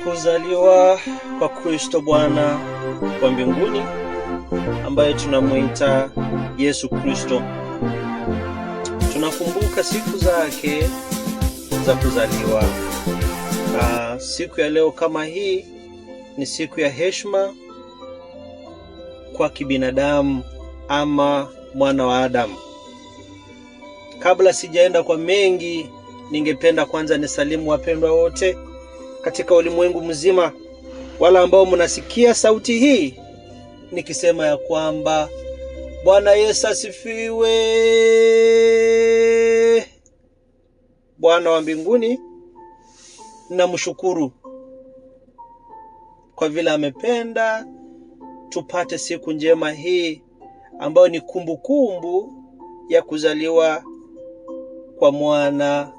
Kuzaliwa kwa Kristo Bwana wa mbinguni ambaye tunamuita Yesu Kristo. Tunakumbuka siku zake za kuzaliwa. Siku ya leo kama hii ni siku ya heshima kwa kibinadamu ama mwana wa Adamu. Kabla sijaenda kwa mengi, ningependa kwanza nisalimu wapendwa wote katika ulimwengu mzima, wala ambao mnasikia sauti hii nikisema ya kwamba Bwana Yesu asifiwe. Bwana wa mbinguni, namshukuru kwa vile amependa tupate siku njema hii ambayo ni kumbukumbu ya kuzaliwa kwa mwana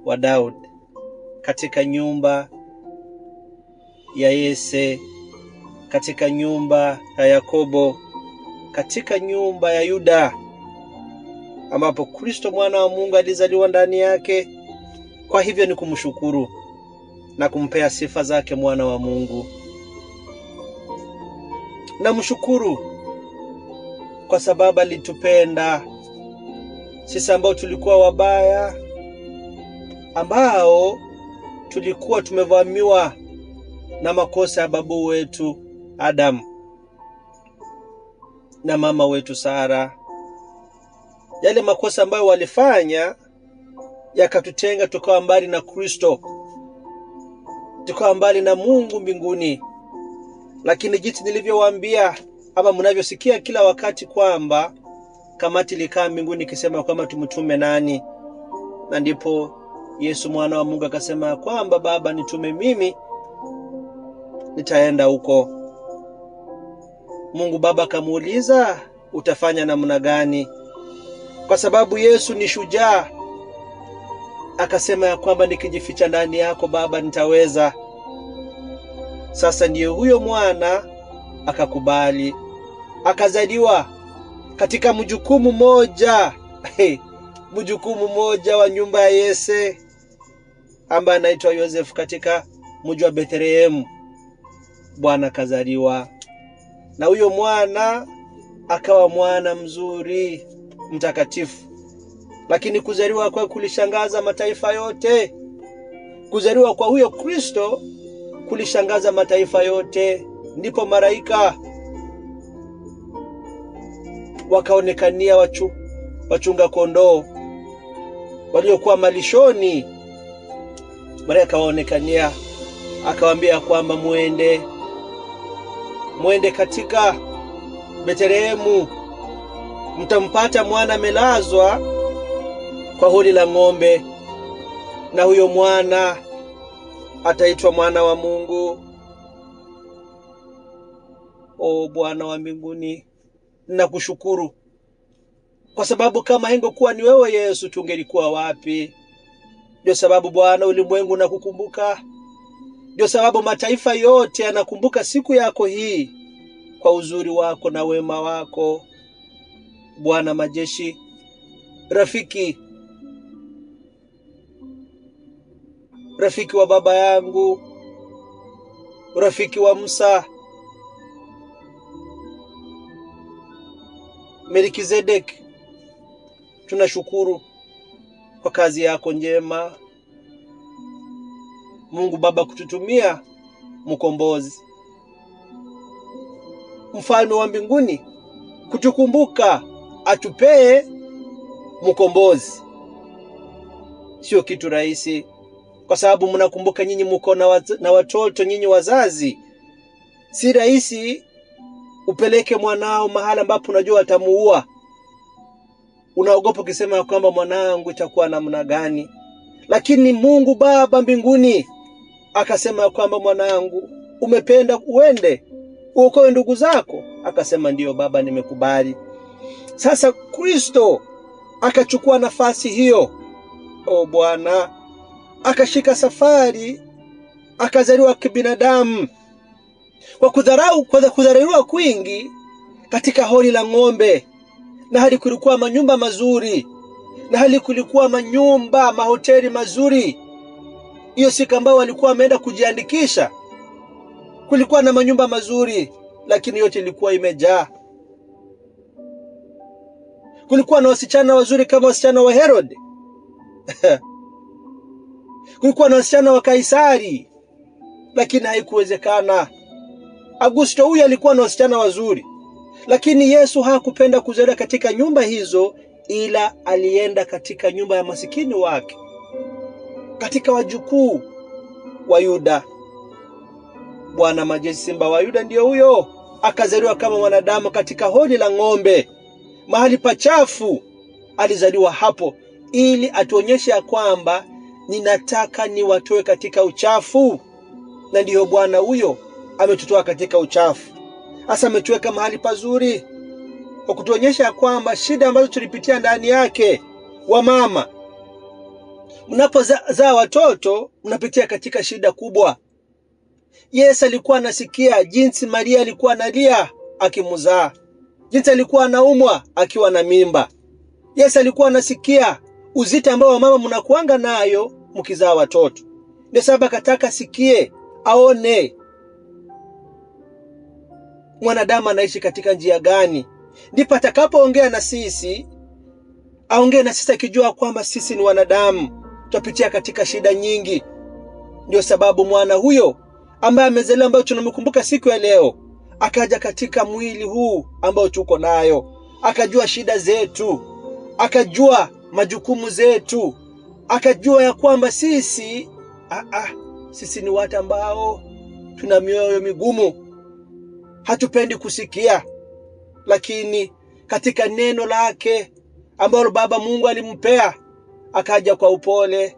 wa Daudi katika nyumba ya Yese, katika nyumba ya Yakobo, katika nyumba ya Yuda, ambapo Kristo mwana wa Mungu alizaliwa ndani yake. Kwa hivyo ni kumshukuru na kumpea sifa zake mwana wa Mungu. Namshukuru kwa sababu alitupenda sisi ambao tulikuwa wabaya, ambao tulikuwa tumevamiwa na makosa ya babu wetu Adam na mama wetu Sara. Yale makosa ambayo walifanya yakatutenga tukawa mbali na Kristo, tukawa mbali na Mungu mbinguni. Lakini jinsi nilivyowaambia ama mnavyosikia kila wakati kwamba kamati ilikaa mbinguni ikisema kwamba tumtume nani, na ndipo Yesu mwana wa Mungu akasema kwamba Baba, nitume mimi, nitaenda huko. Mungu Baba akamuuliza, utafanya namna gani? Kwa sababu Yesu ni shujaa, akasema ya kwamba nikijificha ndani yako Baba nitaweza. Sasa ndiyo huyo mwana akakubali, akazaliwa katika mjukumu moja mjukumu moja wa nyumba ya Yese ambaye anaitwa Yosef, katika mji wa Bethlehemu. Bwana kazaliwa, na huyo mwana akawa mwana mzuri mtakatifu. Lakini kuzaliwa kwa kulishangaza mataifa yote. Kuzaliwa kwa huyo Kristo kulishangaza mataifa yote. Ndipo malaika wakaonekania wachunga kondoo waliokuwa malishoni. Malaika akawaonekania, akawaambia kwamba muende katika Bethlehemu, mtampata mwana amelazwa kwa hori la ng'ombe, na huyo mwana ataitwa mwana wa Mungu. O Bwana wa mbinguni, nakushukuru kwa sababu kama hingekuwa ni wewe Yesu, tungelikuwa wapi? Ndio sababu Bwana ulimwengu nakukumbuka. Ndio sababu mataifa yote yanakumbuka siku yako hii kwa uzuri wako na wema wako. Bwana majeshi, rafiki wa baba yangu, rafiki wa Musa, Melkizedek, tunashukuru kwa kazi yako njema Mungu Baba, kututumia mkombozi, mfalme wa mbinguni, kutukumbuka atupee mkombozi. Sio kitu rahisi, kwa sababu mnakumbuka nyinyi mko na watoto, nyinyi wazazi. Si rahisi upeleke mwanao mahali ambapo unajua atamuua. Unaogopa ukisema kwamba mwanangu itakuwa namna gani. Lakini Mungu Baba mbinguni akasema kwamba mwanangu, umependa uende uokoe ndugu zako. Akasema ndiyo Baba, nimekubali. Sasa Kristo akachukua nafasi hiyo. O Bwana, akashika safari, akazaliwa kibinadamu. Kwa kudharauliwa kwingi katika hori la ng'ombe, na hali kulikuwa manyumba mazuri, na hali kulikuwa mahoteli mazuri, Hiyo siku ambayo walikuwa wameenda kujiandikisha, kulikuwa na manyumba mazuri, lakini yote ilikuwa imejaa. Kulikuwa na wasichana wazuri kama wasichana wa Herod. Kulikuwa na wasichana wa Kaisari, lakini haikuwezekana. Augusto huyu alikuwa na wasichana wazuri, lakini Yesu hakupenda kuzaliwa katika nyumba hizo, ila alienda katika nyumba ya masikini wake, katika wajukuu wa Yuda. Bwana majeshi, Simba wa Yuda ndiyo huyo, akazaliwa kama mwanadamu katika holi la ng'ombe, mahali pachafu. Alizaliwa hapo ili atuonyeshe ya kwamba ninataka niwatoe katika uchafu. Na ndiyo Bwana huyo ametutoa katika uchafu. Hasa ametuweka mahali pazuri, kwa kutuonyesha ya kwamba shida ambazo tulipitia ndani yake. Wamama, mnapozaa watoto mnapitia katika shida kubwa. Yesu alikuwa anasikia jinsi Maria alikuwa analia akimzaa, jinsi alikuwa anaumwa akiwa na mimba. Yesu alikuwa anasikia uzito ambao wamama mnakuanga nayo mkizaa watoto. Ndio sababu akataka sikie, aone mwanadamu anaishi katika njia gani. Ndipo atakapoongea na sisi, aongee na sisi akijua kwamba sisi ni wanadamu, tutapitia katika shida nyingi. Ndio sababu mwana huyo ambaye amezaliwa, ambaye tunamkumbuka siku ya leo, akaja katika mwili huu ambao tuko nayo, akajua shida zetu, akajua majukumu zetu, akajua ya kwamba sisi ni watu ambao tuna mioyo migumu, hatupendi kusikia. Lakini katika neno lake ambalo Baba Mungu alimpea, akaja kwa upole,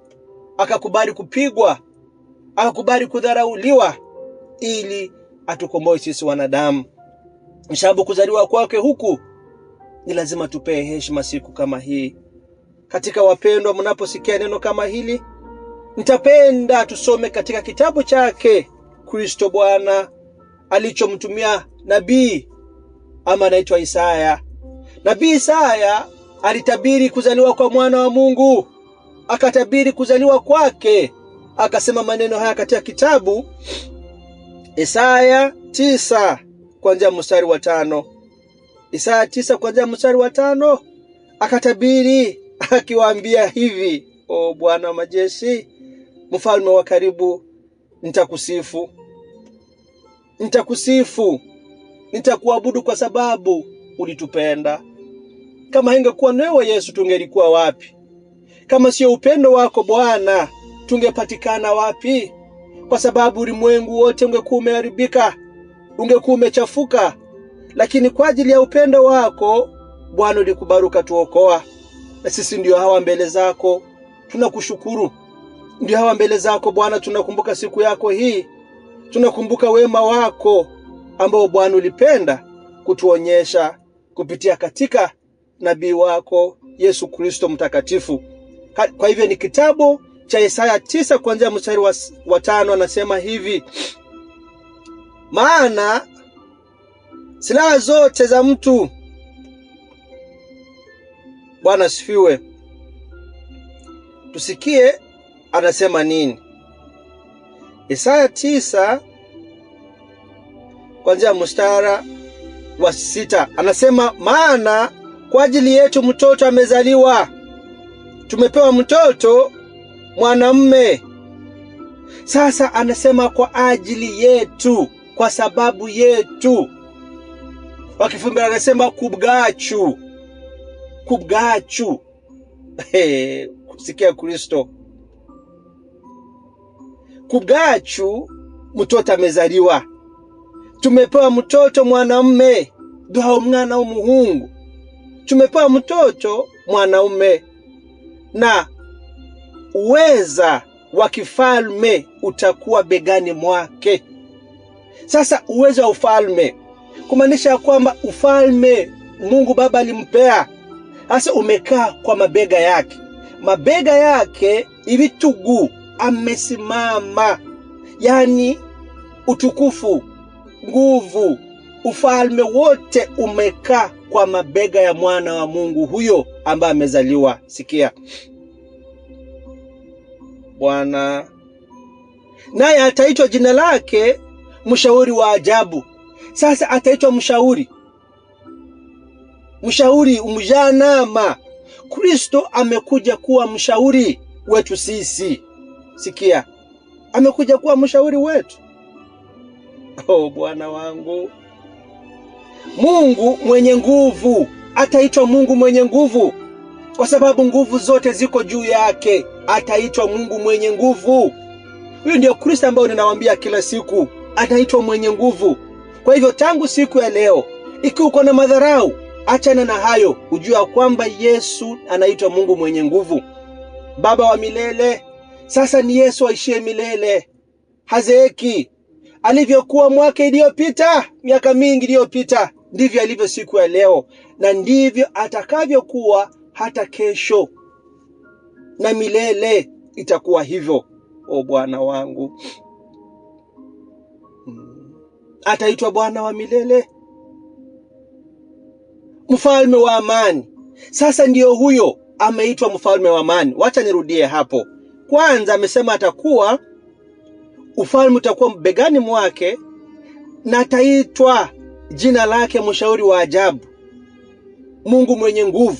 akakubali kupigwa, akakubali kudharauliwa, ili atukomboe sisi wanadamu. Mshabu kuzaliwa kwake huku, ni lazima tupee heshima siku kama hii. Katika wapendwa, mnaposikia neno kama hili, nitapenda tusome katika kitabu chake Kristo Bwana alichomtumia nabii ama anaitwa Isaya. Nabii Isaya alitabiri kuzaliwa kwa mwana wa Mungu, akatabiri kuzaliwa kwake, akasema maneno haya katika kitabu Isaya 9 kuanzia mstari wa 5. Isaya 9 kuanzia mstari wa 5, akatabiri akiwaambia hivi: O Bwana majeshi, mfalme wa karibu, nitakusifu, nitakuabudu kwa sababu ulitupenda. Kama ingekuwa wewe Yesu, tungelikuwa wapi? Kama sio upendo wako Bwana, tungepatikana wapi? Kwa sababu ulimwengu wote ungekuwa umeharibika, ungekuwa umechafuka. Lakini kwa ajili ya upendo wako Bwana ulikubaruka tuokoa. Na sisi ndio hawa mbele zako, tunakushukuru. Ndio hawa mbele zako Bwana, tunakumbuka siku yako hii, tunakumbuka wema wako ambao Bwana ulipenda kutuonyesha kupitia katika nabii wako Yesu Kristo mtakatifu. Kwa hivyo ni kitabu cha Isaya 9 kuanzia mstari wa 5, anasema hivi: maana silaha zote za mtu. Bwana sifiwe. Tusikie anasema nini. Isaya 9 kuanzia mstari wa 6 anasema, maana kwa ajili yetu mtoto amezaliwa, tumepewa mtoto mwanamume. Sasa anasema kwa ajili yetu, kwa sababu yetu. Wakifumbira anasema kubgachu. Sikia Kristo. Kubgachu, mtoto amezaliwa. Tumepewa mtoto mwanamume, duha umwana w'umuhungu. Tumepewa mtoto mwanaume, na uweza wa kifalme utakuwa begani mwake. Sasa uwezo wa ufalme kumaanisha kwamba ufalme Mungu Baba alimpea, sasa umekaa kwa mabega yake. Mabega yake ibitugu, amesimama. Yani utukufu, nguvu, ufalme wote umekaa kwa mabega ya mwana wa Mungu huyo ambaye amezaliwa. Sikia, Bwana naye ataitwa jina lake mshauri wa ajabu. Sasa ataitwa mshauri, umjanama. Kristo amekuja kuwa mshauri wetu sisi. Sikia, amekuja kuwa mshauri wetu. Bwana wangu, Mungu mwenye nguvu ataitwa Mungu mwenye nguvu, kwa sababu nguvu zote ziko juu yake. Ataitwa Mungu mwenye nguvu. Huyo ndio Kristo ambaye ninawaambia kila siku, ataitwa mwenye nguvu. Kwa hivyo tangu siku ya leo, ikiwa uko na madharau, achana na hayo, ujua kwamba Yesu anaitwa Mungu mwenye nguvu, Baba wa milele. Sasa ni Yesu aishie milele, hazeeki. Alivyokuwa mwaka iliyopita, miaka mingi iliyopita, ndivyo alivyo siku ya leo, na ndivyo atakavyokuwa hata kesho, na milele itakuwa hivyo. Bwana wangu, ataitwa Bwana wa milele, mfalme wa amani. Sasa ndiyo huyo ameitwa mfalme wa amani. Wacha nirudie hapo. Kwanza amesema atakuwa ufalme utakuwa begani mwake, na ataitwa jina lake mshauri wa ajabu, Mungu mwenye nguvu.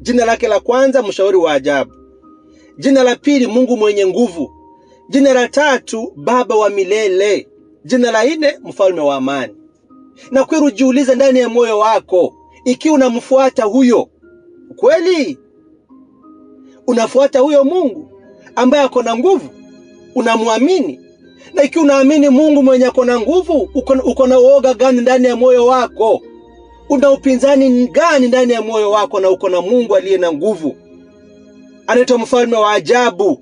Jina lake la kwanza mshauri wa ajabu, jina la pili Mungu mwenye nguvu, jina la tatu Baba wa milele, jina la nne mfalme wa amani. Na kweli ujiulize ndani ya moyo wako, ikiwa unamfuata huyo kweli, unafuata huyo Mungu ambaye ako na nguvu, unamwamini? Na ikiwa unaamini Mungu mwenye ako na nguvu, uko na uoga gani ndani ya moyo wako? Una upinzani gani ndani ya moyo wako na uko na Mungu aliye na nguvu? Anaitwa mfalme wa ajabu.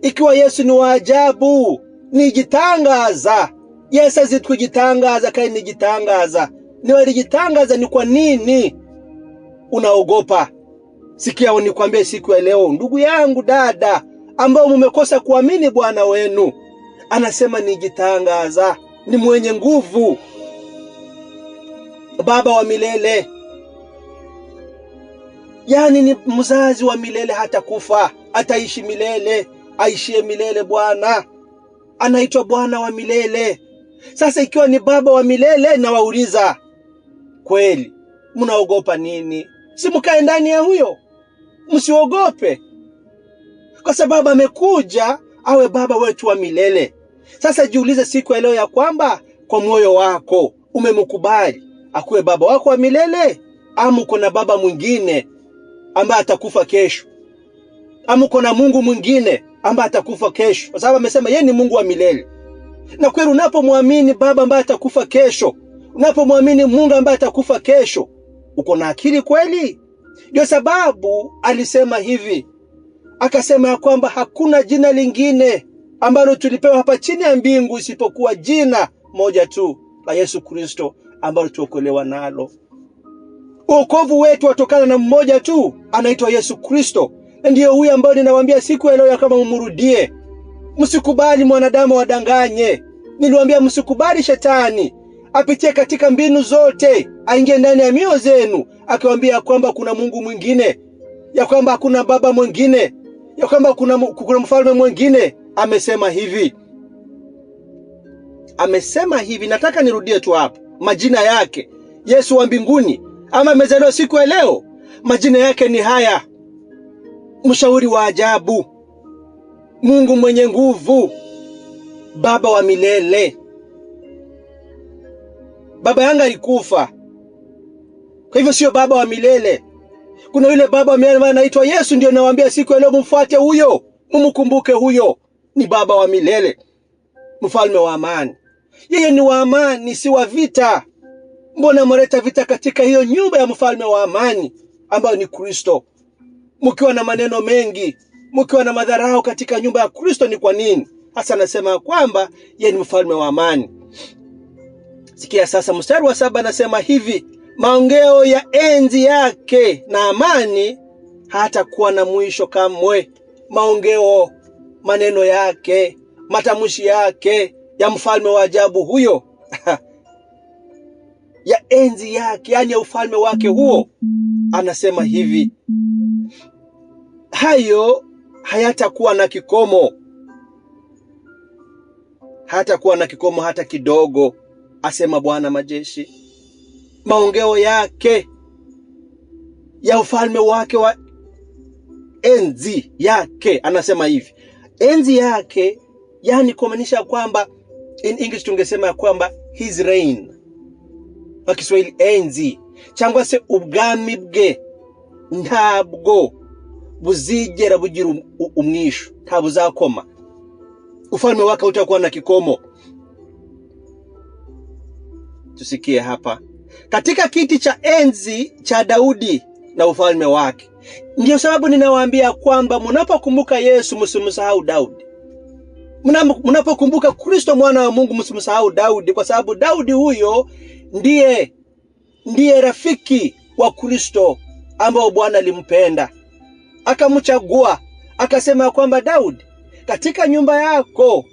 Ikiwa Yesu ni wa ajabu, nijitangaza. Yesu azitujitangaza, kai nijitangaza. Ni walijitangaza, ni kwa nini unaogopa? Sikia nikwambie siku ya leo, ndugu yangu, dada, ambao mmekosa kuamini Bwana wenu, anasema nijitangaza, ni mwenye nguvu, Baba wa milele. Yani ni mzazi wa milele, hata kufa, ataishi milele, aishie milele. Bwana anaitwa Bwana wa milele. Sasa ikiwa ni Baba wa milele, na wauliza kweli, mnaogopa nini? Si mkae ndani ya huyo, msiogope, kwa sababu amekuja awe Baba wetu wa milele. Sasa jiulize siku ya leo ya kwamba kwa moyo wako umemkubali akuwe Baba wako wa milele, ama uko na baba mwingine ambaye atakufa kesho, ama uko na Mungu mwingine ambaye atakufa kesho? Kwa sababu amesema yeye ni Mungu wa milele. Na kweli unapomwamini Baba ambaye atakufa kesho, unapomwamini Mungu ambaye atakufa kesho, uko na akili kweli? Ndio sababu alisema hivi, akasema ya kwamba hakuna jina lingine ambalo tulipewa hapa chini ya mbingu isipokuwa jina moja tu la Yesu Kristo, ambalo tuokolewa nalo. Wokovu wetu watokana na mmoja tu, anaitwa Yesu Kristo. Ndiyo huyu ambao ninawaambia siku ya leo ya kama mumrudie. Msikubali mwanadamu wadanganye. Niliwaambia msikubali shetani apitie katika mbinu zote, aingie ndani ya mioyo zenu akiwaambia kwamba kuna Mungu mwingine, ya kwamba kuna baba mwingine, ya kwamba kuna mfalme mwingine. Amesema hivi, nataka nirudie tu hapo. Majina yake Yesu wa mbinguni, ama amezaliwa siku ya leo, majina yake ni haya: mshauri wa ajabu, Mungu mwenye nguvu, Baba wa milele. Baba yangu alikufa, kwa hivyo sio Baba wa milele. Kuna yule Baba wa milele anaitwa Yesu. Ndio nawaambia siku ya leo mfuate huyo, mumkumbuke huyo. Ni Baba wa milele, mfalme wa amani. Yeye ni wa amani, si wa vita. Mbona mleta vita katika hiyo nyumba ya mfalme wa amani ambayo ni Kristo? Mkiwa na maneno mengi, mkiwa na madharau katika nyumba ya Kristo, ni kwa nini? Hasa anasema kwamba yeye ni mfalme wa amani. Sikia sasa mstari wa 7, anasema hivi: maongeo ya enzi yake na amani hata kuwa na mwisho kamwe. Maongeo, maneno yake, matamshi yake ya mfalme wa ajabu huyo ya enzi yake, yani ya ufalme wake huo, anasema hivi: hayo hayatakuwa na kikomo. hatakuwa na kikomo hata kidogo, asema Bwana majeshi. Maongeo yake ya ufalme wake wa enzi yake, anasema hivi, enzi yake, yani kumaanisha kwamba in English tungesema kwamba his reign, kwa Kiswahili enzi, cyangwa se ubwami bwe ntabwo buzigera bugira umwisho, ntabuzakoma. Ufalme wake utakuwa na kikomo. Tusikie hapa. Katika kiti cha enzi cha Daudi na ufalme wake. Ndio sababu ninawaambia kwamba mnapokumbuka Yesu msimsahau Daudi. Mnapokumbuka Kristo mwana wa Mungu msimsahau Daudi, kwa sababu Daudi huyo ndiye rafiki wa Kristo ambao Bwana alimpenda. Akamchagua, akasema kwamba Daudi, katika nyumba yako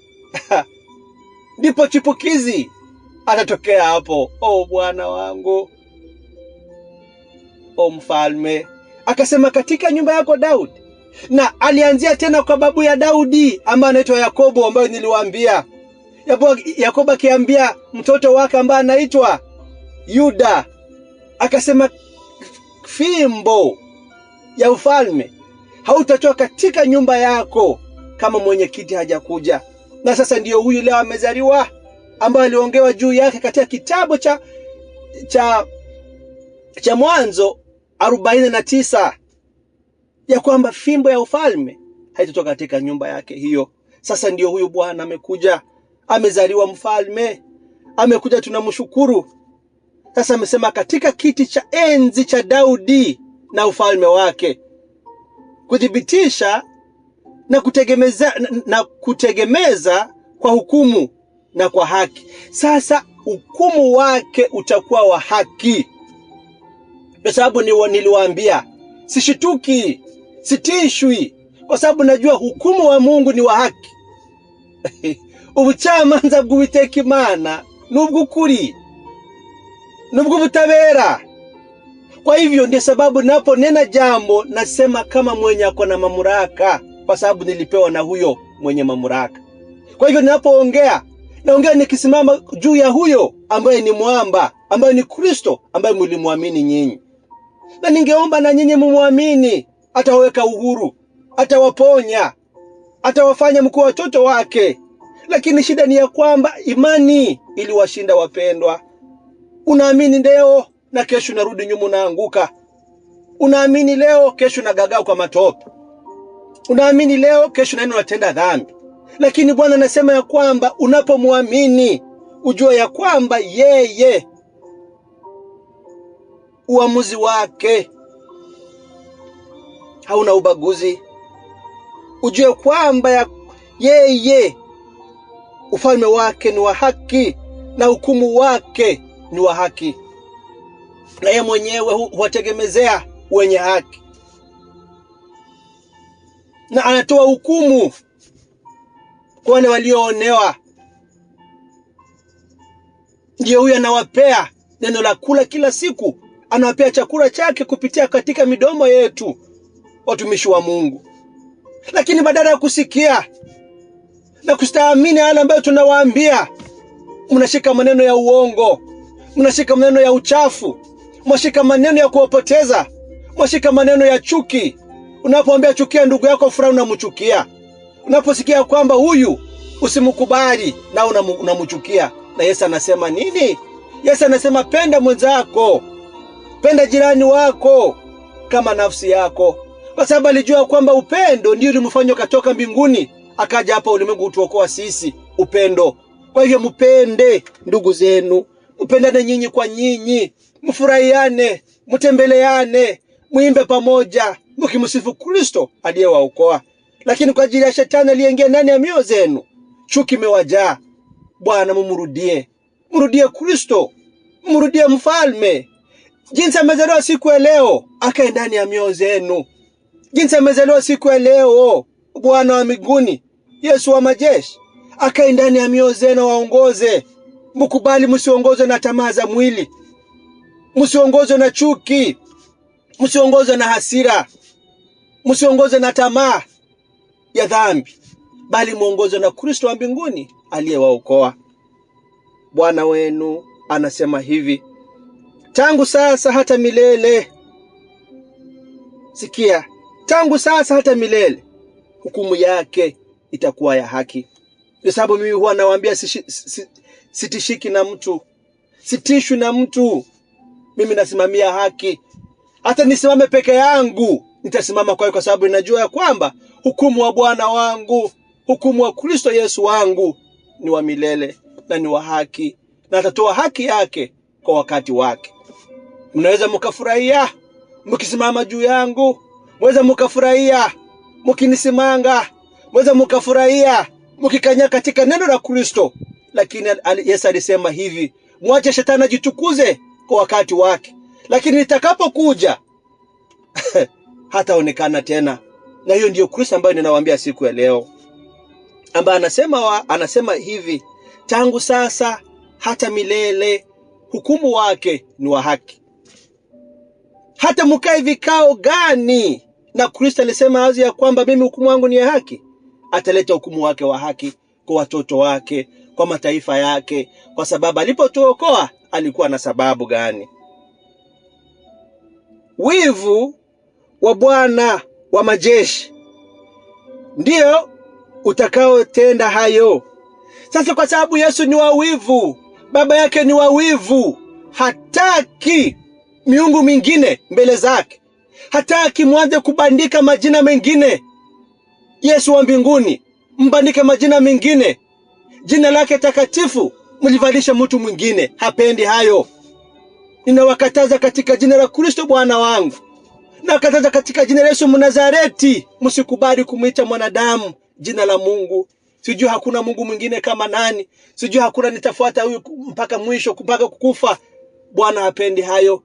ndipo chipukizi atatokea hapo. Bwana wangu, mfalme. Akasema katika nyumba yako Daudi. Na alianzia tena kwa babu ya Daudi ambaye anaitwa Yakobo, ambaye niliwaambia. Yakobo akiambia mtoto wake ambaye anaitwa Yuda, akasema fimbo ya ufalme hautatoka katika nyumba yako kama mwenyekiti hajakuja. Na sasa ndiyo huyu leo amezaliwa, ambaye aliongewa juu yake katika kitabu cha Mwanzo 49, ya kwamba fimbo ya ufalme haitatoka katika nyumba yake hiyo. Sasa ndiyo huyu Bwana amekuja, amezaliwa mfalme, amekuja, tunamshukuru. Sasa amesema katika kiti cha enzi cha Daudi na ufalme wake, kudhibitisha na kutegemeza kwa hukumu na kwa haki. Sasa hukumu wake utakuwa wa haki. Kwa sababu niliwaambia, sishituki, sitishwi, kwa sababu najua hukumu wa Mungu ni wa haki. Ubucamanza bw'Uwiteka Imana n'ubw'ukuri, n'ubw'ubutabera. Kwa hivyo ndio sababu napo nena jambo nasema kama mwenye ako na mamlaka, kwa sababu nilipewa na huyo mwenye mamlaka. Kwa hivyo ninapoongea, naongea nikisimama juu ya huyo ambaye ni mwamba, ambaye ni Kristo, ambaye mlimwamini nyinyi. Na ningeomba na nyinyi mumwamini, ataweka uhuru, atawaponya, atawafanya mkuu watoto wake. Lakini shida ni ya kwamba imani iliwashinda wapendwa. Unaamini leo na kesho narudi nyuma unaanguka. Unaamini leo, kesho nagagaa kwa matope. Unaamini leo, kesho naenda unatenda dhambi. Lakini Bwana anasema ya kwamba unapomwamini, ujue ya kwamba yeye uamuzi wake hauna ubaguzi. Ujue kwamba yeye ufalme wake ni wa haki na hukumu wake ni wa haki. Na yeye mwenyewe huwategemezea wenye haki. Na anatoa hukumu kwa wale walioonewa. Ndiyo huyu anawapea neno la kula kila siku. Anawapea chakula chake kupitia katika midomo yetu, watumishi wa Mungu. Lakini badala ya kusikia na kustaamini yale ambayo tunawaambia, mnashika maneno ya uongo, mnashika maneno ya uchafu, mnashika maneno ya kuwapoteza, mnashika maneno ya chuki. Unapoambia chukia ndugu yako, furaha unamchukia. Unaposikia kwamba huyu usimkubali, na unamchukia. Na Yesu anasema nini? Yesu anasema penda mwenzako, penda jirani wako kama nafsi yako. Kwa sababu alijua kwamba upendo ndio ulimfanya katoka mbinguni akaja hapa ulimwengu kutuokoa sisi. Upendo. Kwa hivyo mpende ndugu zenu, mpendane nyinyi kwa nyinyi, mfurahiane, mtembeleane, muimbe pamoja, mkimsifu Kristo aliyewaokoa. Lakini kwa ajili ya shetani aliyeingia ndani ya mioyo zenu, chuki imewajaa. Bwana mrudie Kristo, mrudie mfalme. Jinsi amezaliwa siku ya leo, akae ndani ya mioyo zenu. Jinsi amezaliwa siku ya leo, Bwana wa mbinguni, Yesu wa majeshi, akae ndani ya mioyo zenu, waongoze. Mkubali, msiongozwe na tamaa za mwili. Msiongozwe na chuki. Msiongozwe na hasira. Msiongozwe na tamaa ya dhambi. Bali muongozwe na Kristo wa mbinguni aliyewaokoa. Bwana wenu anasema hivi, tangu sasa hata milele. Sikia, tangu sasa hata milele hukumu yake itakuwa ya haki. Kwa sababu mimi huwa nawaambia sitishiki na mtu, sitishwi na mtu. Mimi nasimamia haki. Hata nisimame peke yangu, nitasimama kwa sababu ninajua ya kwamba hukumu wa Bwana wangu, hukumu wa Kristo Yesu wangu ni wa milele na ni wa haki, na atatoa haki yake kwa wakati wake. Mnaweza mkafurahia mkisimama juu yangu, mweza mkafurahia mkinisimanga, mweza mkafurahia mkikanya katika neno la Kristo, lakini Yesu alisema hivi, mwache shetani ajitukuze kwa wakati wake, lakini nitakapokuja hataonekana tena. Na hiyo ndiyo Kristo ambaye ninawaambia siku ya leo, ambaye anasema hivi, tangu sasa hata milele hukumu wake ni wa haki. Hata mkae vikao gani, na Kristo alisema wazi ya kwamba mimi hukumu wangu ni ya haki, ataleta hukumu wake wa haki kwa watoto wake, kwa mataifa yake, kwa sababu alipotuokoa alikuwa na sababu gani? Wivu wa Bwana wa majeshi ndio utakaotenda hayo. Sasa kwa sababu Yesu ni wa wivu, baba yake ni wa wivu, hataki miungu mingine mbele zake, hataki mwanze kubandika majina mengine. Yesu wa mbinguni mbandike majina mengine, jina lake takatifu mlivalisha mtu mwingine, hapendi hayo. Ninawakataza katika jina la Kristo Bwana wangu, na kataza katika jina la Yesu Mnazareti, msikubali kumuita mwanadamu jina la Mungu. Sijui hakuna Mungu mwingine kama nani, sijui hakuna nitafuata huyu mpaka mwisho, mpaka kukufa. Bwana hapendi hayo.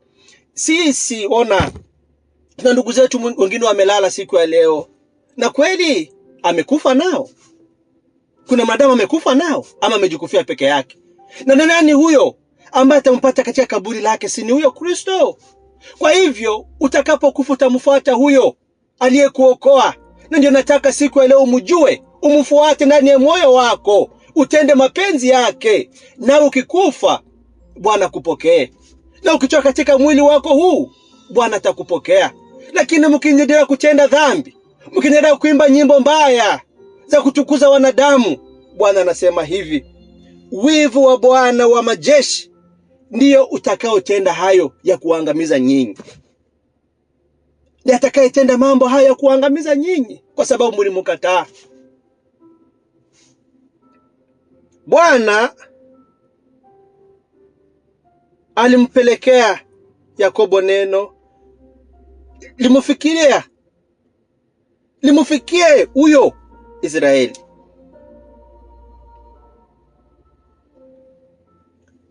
Sisi ona, na ndugu zetu wengine wamelala siku ya leo, na kweli amekufa nao. Kuna mwanadamu amekufa nao ama amejikufia peke yake? Na nani huyo ambaye atampata katika kaburi lake? Si ni huyo Kristo? Kwa hivyo utakapokufa utamfuata huyo aliyekuokoa. Na ndio nataka siku ya leo umjue, umfuate ndani ya moyo wako, utende mapenzi yake, na ukikufa Bwana kupokee. Na ukitoka katika mwili wako huu Bwana atakupokea. Lakini mkiendelea kutenda dhambi, mkiendelea kuimba nyimbo mbaya za kutukuza wanadamu, Bwana anasema hivi, wivu wa Bwana wa majeshi ndio utakaotenda hayo ya kuangamiza nyinyi. Ndiye atakayetenda mambo haya ya kuangamiza nyinyi kwa sababu mlimkataa. Bwana alimpelekea Yakobo neno, limufikie huyo Israeli.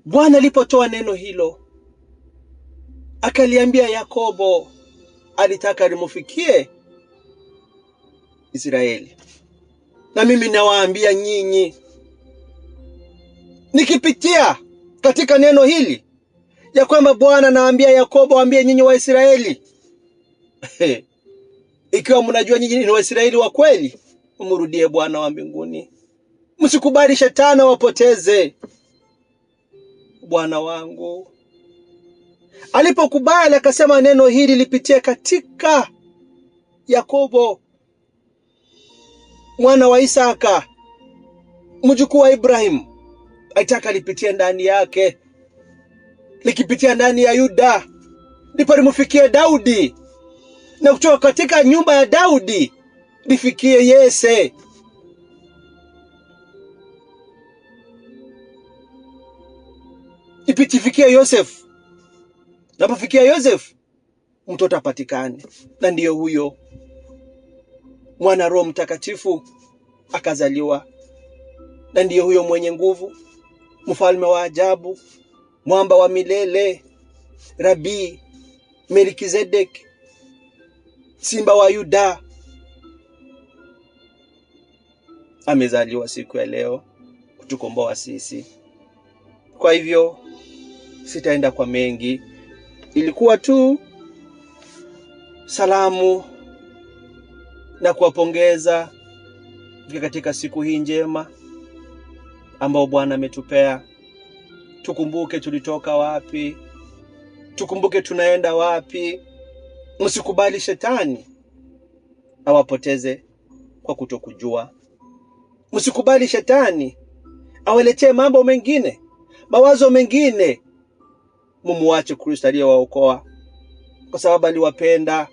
Bwana alipotoa neno hilo akaliambia Yakobo, alitaka limufikie Israeli. Na mimi nawaambia nyinyi, nikipitia katika neno hili ya kwamba Bwana anaambia Yakobo waambie nyinyi wa Israeli, ikiwa mnajua nyinyi ni Waisraeli wa kweli, umrudie Bwana wa mbinguni. Msikubali shetani wapoteze. Bwana wangu alipokubali akasema neno hili lipitie katika Yakobo mwana wa Isaka, mjukuu wa Ibrahim, aitaka lipitie ndani yake. Likipitia ndani ya Yuda ndipo limufikie Daudi, na kutoka katika nyumba ya Daudi lifikie Yese. Ipitifikie Yosef. Napofikia Yosef mtoto apatikane, na ndiyo huyo mwana Roho Mtakatifu akazaliwa. Na ndiyo huyo mwenye nguvu, mfalme wa ajabu, mwamba wa milele, Rabi, Melkizedek, simba wa Yuda, amezaliwa siku ya leo kutukomboa sisi. Kwa hivyo sitaenda kwa mengi, ilikuwa tu salamu na kuwapongeza katika siku hii njema. ambao Bwana ametupea. Tukumbuke tulitoka wapi, tukumbuke tunaenda wapi. Msikubali shetani awapoteze kwa kutokujua. Msikubali shetani awaletee mambo mengine, mawazo mengine. Mumuache Kristo aliyewaokoa, kwa sababu aliwapenda.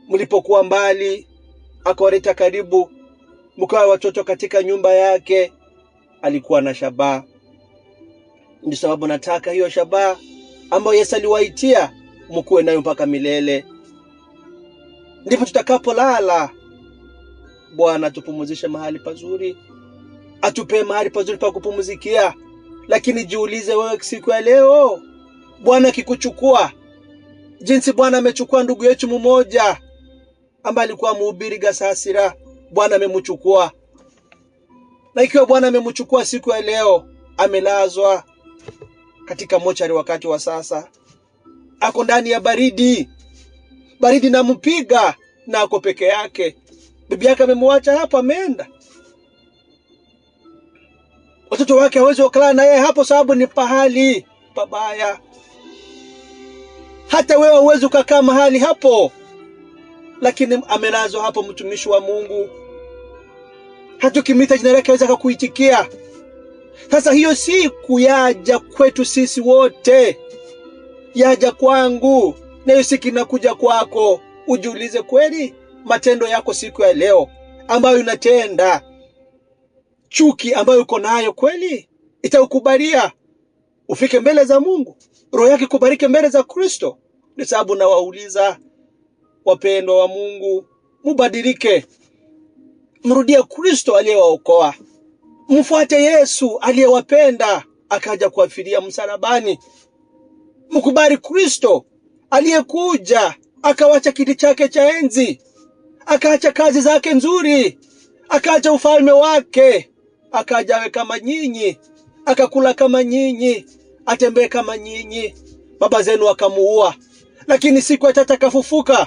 Mlipokuwa mbali akawaleta karibu, mkawa watoto katika nyumba yake. Alikuwa na shabaha. Ndio sababu nataka hiyo shabaha ambayo Yesu aliwaitia mkuwe nayo mpaka milele. Ndipo tutakapolala Bwana tupumzishe mahali pazuri, atupe mahali pazuri pa kupumzikia. Lakini jiulize wewe siku ya leo, Bwana kikuchukua jinsi Bwana amechukua ndugu yetu mmoja ambaye alikuwa mhubiri Gasasira. Bwana amemchukua. Na ikiwa Bwana amemchukua siku ya leo, amelazwa katika mochari wakati wa sasa. Ako ndani ya baridi na mpiga, na ako peke yake. Bibi yake amemwacha hapo, ameenda. Watoto wake hawezi kukaa na yeye hapo sababu ni pahali pabaya. Hata wewe huwezi kukaa mahali hapo, lakini amelazwa hapo mtumishi wa Mungu. Hata ukimita jina lake hawezi kukuitikia. Sasa hiyo siku yaja kwetu sisi wote, yaja kwangu, na hiyo siku inakuja kwako. Ujiulize kweli matendo yako siku ya leo ambayo unatenda, chuki ambayo uko nayo, kweli itakukubalia ufike mbele za Mungu, roho yake kubariki mbele za Kristo? Ni sababu nawauliza wapendwa wa Mungu, mubadilike, mrudie Kristo aliyewaokoa. Mfuate Yesu aliyewapenda akaja kuafiria msalabani. Mkubali Kristo aliyekuja akawacha kiti chake cha enzi, akaacha kazi zake nzuri, akaacha ufalme wake, akaja awe kama nyinyi, akakula kama nyinyi, atembee kama nyinyi. Baba zenu wakamuua, lakini siku ya tatu akafufuka.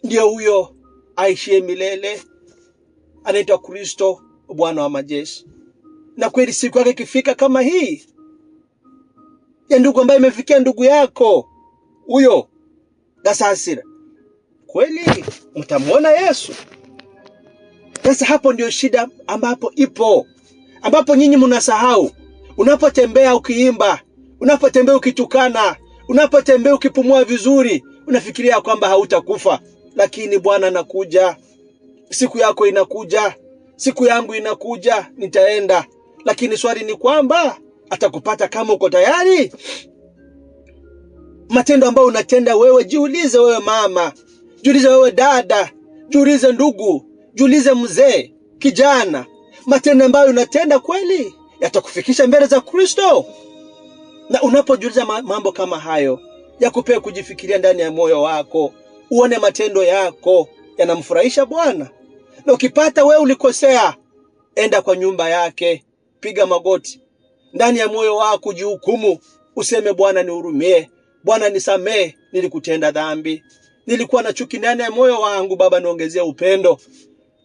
Ndio huyo aishie milele, anaitwa Kristo, Bwana wa majeshi. Na kweli siku yake ikifika kama hii ya ndugu ambaye imefikia ndugu yako huyo Gasasira, kweli mtamwona Yesu. Sasa hapo ndio shida ambapo ipo, ambapo nyinyi mnasahau. Unapotembea ukiimba, unapotembea ukitukana, unapotembea ukipumua vizuri, unafikiria kwamba hautakufa. Lakini Bwana anakuja, siku yako inakuja, siku yangu inakuja, nitaenda. Lakini swali ni kwamba atakupata kama uko tayari. Matendo ambayo unatenda wewe, jiulize wewe mama, jiulize wewe dada, jiulize ndugu, jiulize mzee, kijana, matendo ambayo unatenda kweli yatakufikisha mbele za Kristo? Na unapojiuliza mambo kama hayo, yakupee kujifikiria ndani ya moyo wako, uone matendo yako yanamfurahisha Bwana. Na ukipata wewe ulikosea, enda kwa nyumba yake, piga magoti, ndani ya moyo wako jihukumu, useme Bwana nihurumie, Bwana nisamee, nilikutenda dhambi, nilikuwa na chuki ndani ya moyo wangu, Baba niongezee upendo.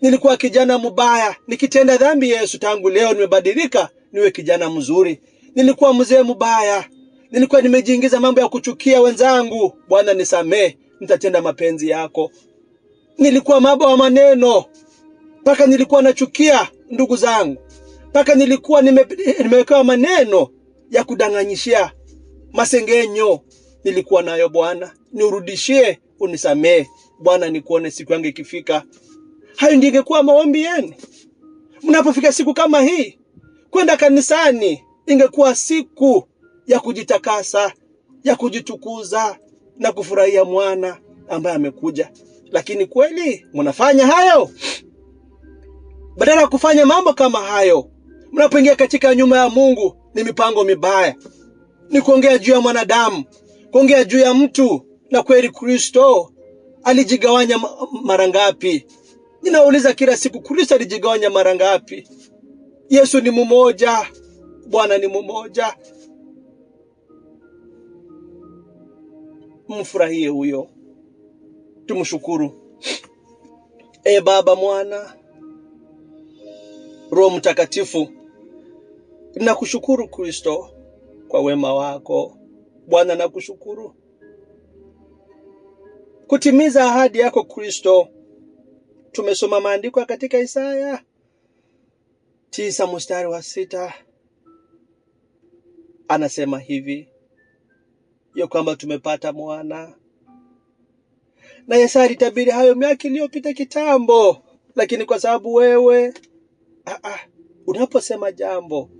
Nilikuwa kijana mbaya nikitenda dhambi, Yesu tangu leo nimebadilika niwe kijana mzuri. Nilikuwa mzee mbaya, nilikuwa nimejiingiza mambo ya kuchukia wenzangu, Bwana nisamee, nitatenda mapenzi yako. Nilikuwa mambo ya maneno, mpaka nilikuwa nachukia ndugu zangu, mpaka nilikuwa nimewekewa maneno ya kudanganyishia, masengenyo nilikuwa nayo. Bwana niurudishie, unisamee Bwana, nikuone siku yangu ikifika. Hayo ndiyo ingekuwa maombi yenu. Mnapofika siku kama hii, kwenda kanisani ingekuwa siku ya kujitakasa, ya kujitukuza na kufurahia mwana ambaye amekuja. Lakini kweli mnafanya hayo? Badala ya kufanya mambo kama hayo, mnapoingia katika nyumba ya Mungu ni mipango mibaya, ni kuongea juu ya mwanadamu, kuongea juu ya mtu. Na kweli Kristo alijigawanya mara ngapi? Ninauliza kila siku, Kristo alijigawanya mara ngapi? Yesu ni mmoja, Bwana ni mmoja. Mfurahie huyo, tumshukuru. Baba, Mwana, Roho Mtakatifu, Nakushukuru Kristo kwa wema wako. Bwana, nakushukuru kutimiza ahadi yako Kristo. Tumesoma maandiko katika Isaya 9:6. Anasema hivi ya kwamba tumepata mwana. Na Yesaya alitabiri hayo miaka iliyopita kitambo, lakini kwa sababu wewe unaposema jambo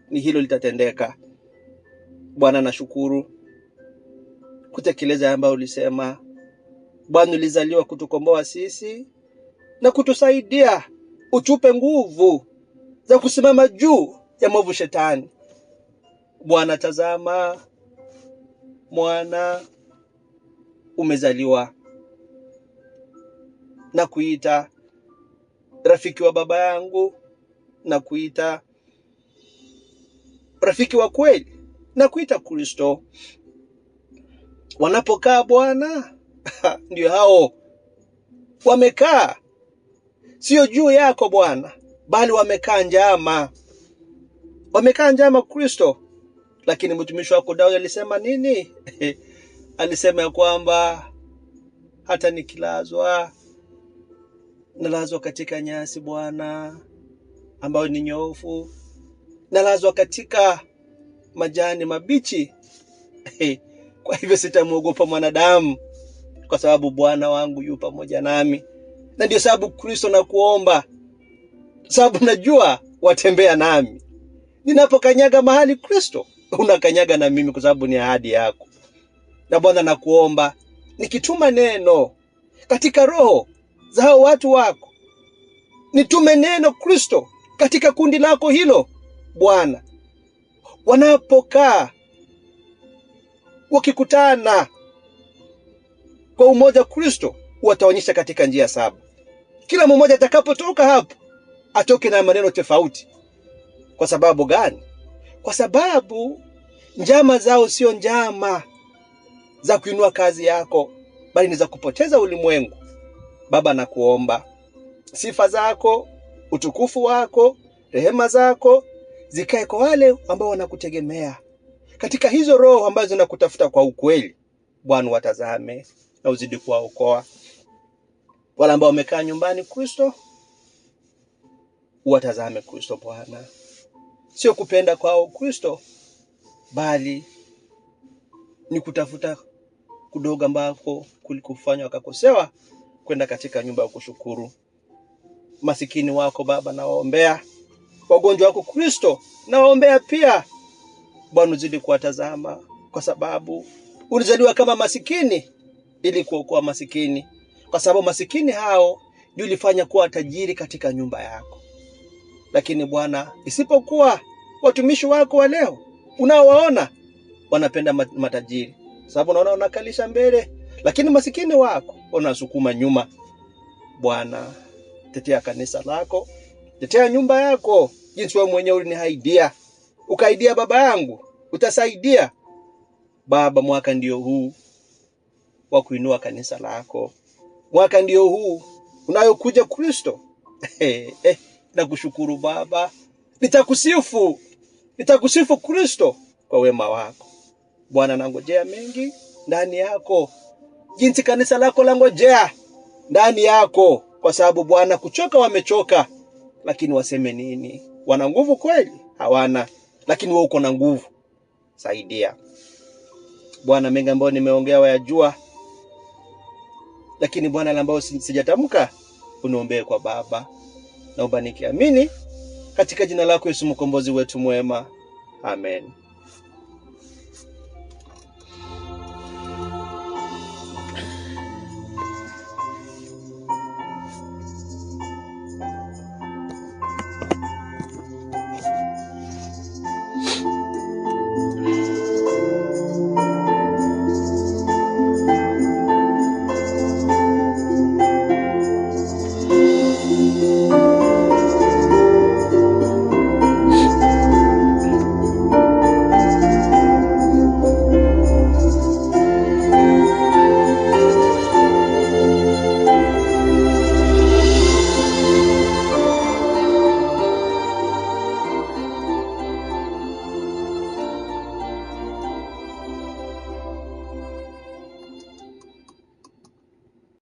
ni hilo litatendeka. Bwana, nashukuru kutekeleza ambayo ulisema. Bwana, ulizaliwa kutukomboa sisi na kutusaidia, utupe nguvu za kusimama juu ya mwovu shetani. Bwana, tazama, mwana umezaliwa, na kuita rafiki wa baba yangu, na kuita rafiki wa kweli, na kuita Kristo. Wanapokaa Bwana, ndio hao wamekaa, sio juu yako Bwana, bali wamekaa njama. Wamekaa njama Kristo. Lakini mtumishi wako Daudi alisema nini? Alisema ya kwamba hata nikilazwa, nalazwa katika nyasi Bwana ambao ni nyofu, nalazwa katika majani mabichi. Kwa hivyo sitamuogopa mwanadamu, kwa sababu Bwana wangu yu pamoja nami. Na ndio sababu Kristo nakuomba, sababu najua watembea nami. Ninapokanyaga mahali Kristo, unakanyaga na mimi, kwa sababu ni ahadi yako. Na Bwana, nakuomba nikituma neno katika roho za hao watu wako, nitume neno Kristo katika kundi lako hilo Bwana. Wanapokaa wakikutana kwa umoja Kristo, wataonyesha katika njia 7. Kila mmoja atakapotoka hapo, atoke na maneno tofauti. Kwa sababu gani? Kwa sababu njama zao sio njama za kuinua kazi yako, bali ni za kupoteza ulimwengu. Baba, nakuomba sifa zako, utukufu wako, rehema zako zikae kwa wale ambao wanakutegemea katika hizo roho ambazo zinakutafuta kwa ukweli. Bwana, watazame na uzidi kuwaokoa. Wale ambao wamekaa nyumbani Kristo, watazame Kristo Bwana. Sio kupenda kwao Kristo, bali ni kutafuta kudoga ambako kulikufanya wakakosewa, kwenda katika nyumba ya kushukuru. Masikini wako Baba nawaombea, wagonjwa wako Kristo nawaombea pia. Bwana, uzidi kuwatazama, kwa sababu ulizaliwa kama masikini ili kuokoa masikini. Kwa sababu masikini hao ndio ulifanya kuwa tajiri katika nyumba yako. Lakini Bwana, isipokuwa watumishi wako wa leo unaowaona wanapenda matajiri, sababu unaona unakalisha mbele, lakini masikini wako unasukuma nyuma. Bwana, tetea kanisa lako, tetea nyumba yako, jinsi wewe mwenyewe ulinihaidia. Ukaidia baba yangu, utasaidia Baba. Mwaka ndio huu wa kuinua kanisa lako. Mwaka ndio huu unayokuja Kristo. Nakushukuru Baba. Nitakusifu Kristo kwa wema wako. Bwana, nangojea mengi ndani yako, jinsi kanisa lako langojea ndani yako. Kwa sababu Bwana, kuchoka wamechoka, lakini waseme nini? Wana nguvu kweli? Hawana, lakini wewe uko na nguvu. Saidia Bwana. Mengi ambayo nimeongea wayajua, lakini Bwana ambao sijatamka, uniombee kwa Baba. Naomba nikiamini katika jina lako Yesu mkombozi wetu mwema. Amen.